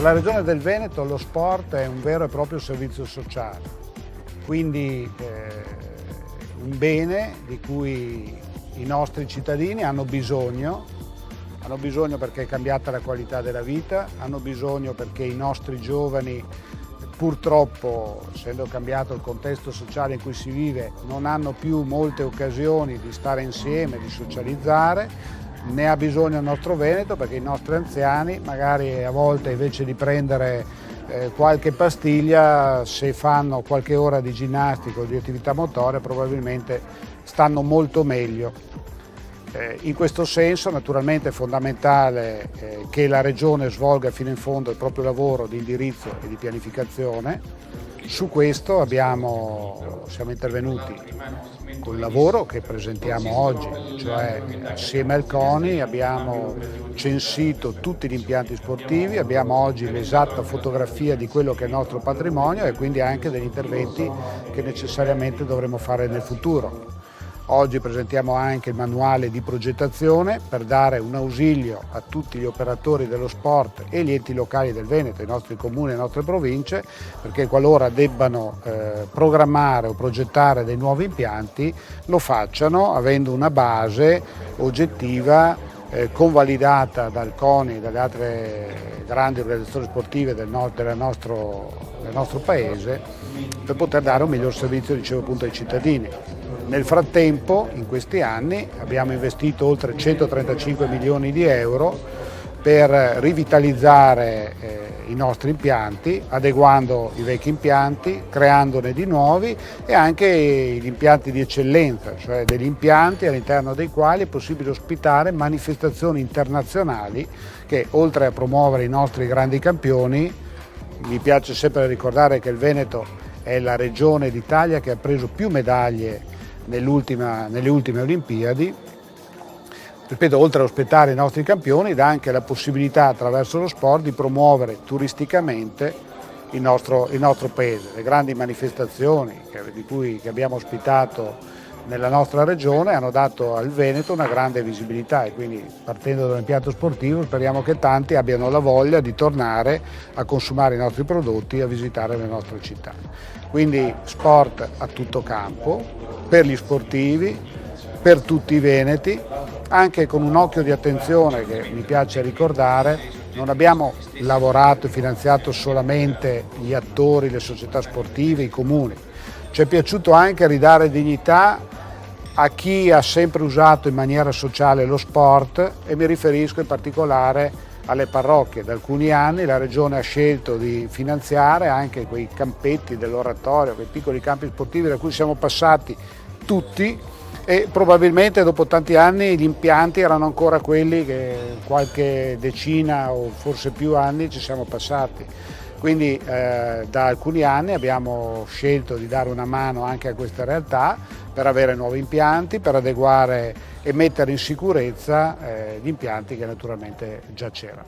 la Regione del Veneto lo sport è un vero e proprio servizio sociale, quindi un bene di cui i nostri cittadini hanno bisogno perché è cambiata la qualità della vita, hanno bisogno perché i nostri giovani purtroppo, essendo cambiato il contesto sociale in cui si vive, non hanno più molte occasioni di stare insieme, di socializzare. Ne ha bisogno il nostro Veneto perché i nostri anziani magari a volte invece di prendere qualche pastiglia, se fanno qualche ora di ginnastica o di attività motoria probabilmente stanno molto meglio. In questo senso naturalmente è fondamentale che la Regione svolga fino in fondo il proprio lavoro di indirizzo e di pianificazione. Su questo siamo intervenuti con il lavoro che presentiamo oggi, cioè assieme al CONI abbiamo censito tutti gli impianti sportivi, abbiamo oggi l'esatta fotografia di quello che è il nostro patrimonio e quindi anche degli interventi che necessariamente dovremo fare nel futuro. Oggi presentiamo anche il manuale di progettazione per dare un ausilio a tutti gli operatori dello sport e gli enti locali del Veneto, i nostri comuni e le nostre province, perché qualora debbano programmare o progettare dei nuovi impianti lo facciano avendo una base oggettiva convalidata dal CONI e dalle altre grandi organizzazioni sportive del nostro paese per poter dare un miglior servizio, dicevo appunto, ai cittadini. Nel frattempo, in questi anni, abbiamo investito oltre 135 milioni di euro per rivitalizzare i nostri impianti, adeguando i vecchi impianti, creandone di nuovi e anche gli impianti di eccellenza, cioè degli impianti all'interno dei quali è possibile ospitare manifestazioni internazionali che, oltre a promuovere i nostri grandi campioni, mi piace sempre ricordare che il Veneto è la regione d'Italia che ha preso più medaglie nelle ultime Olimpiadi. Ripeto, oltre a ospitare i nostri campioni, dà anche la possibilità attraverso lo sport di promuovere turisticamente il nostro paese. Le grandi manifestazioni che abbiamo ospitato nella nostra regione hanno dato al Veneto una grande visibilità e quindi, partendo dall'impianto sportivo, speriamo che tanti abbiano la voglia di tornare a consumare i nostri prodotti e a visitare le nostre città. Quindi sport a tutto campo, per gli sportivi, per tutti i veneti, anche con un occhio di attenzione che mi piace ricordare. Non abbiamo lavorato e finanziato solamente gli attori, le società sportive, i comuni. Ci è piaciuto anche ridare dignità a chi ha sempre usato in maniera sociale lo sport e mi riferisco in particolare alle parrocchie. Da alcuni anni la Regione ha scelto di finanziare anche quei campetti dell'oratorio, quei piccoli campi sportivi da cui siamo passati tutti e probabilmente dopo tanti anni gli impianti erano ancora quelli che qualche decina o forse più anni ci siamo passati. Quindi da alcuni anni abbiamo scelto di dare una mano anche a queste realtà per avere nuovi impianti, per adeguare e mettere in sicurezza gli impianti che naturalmente già c'erano.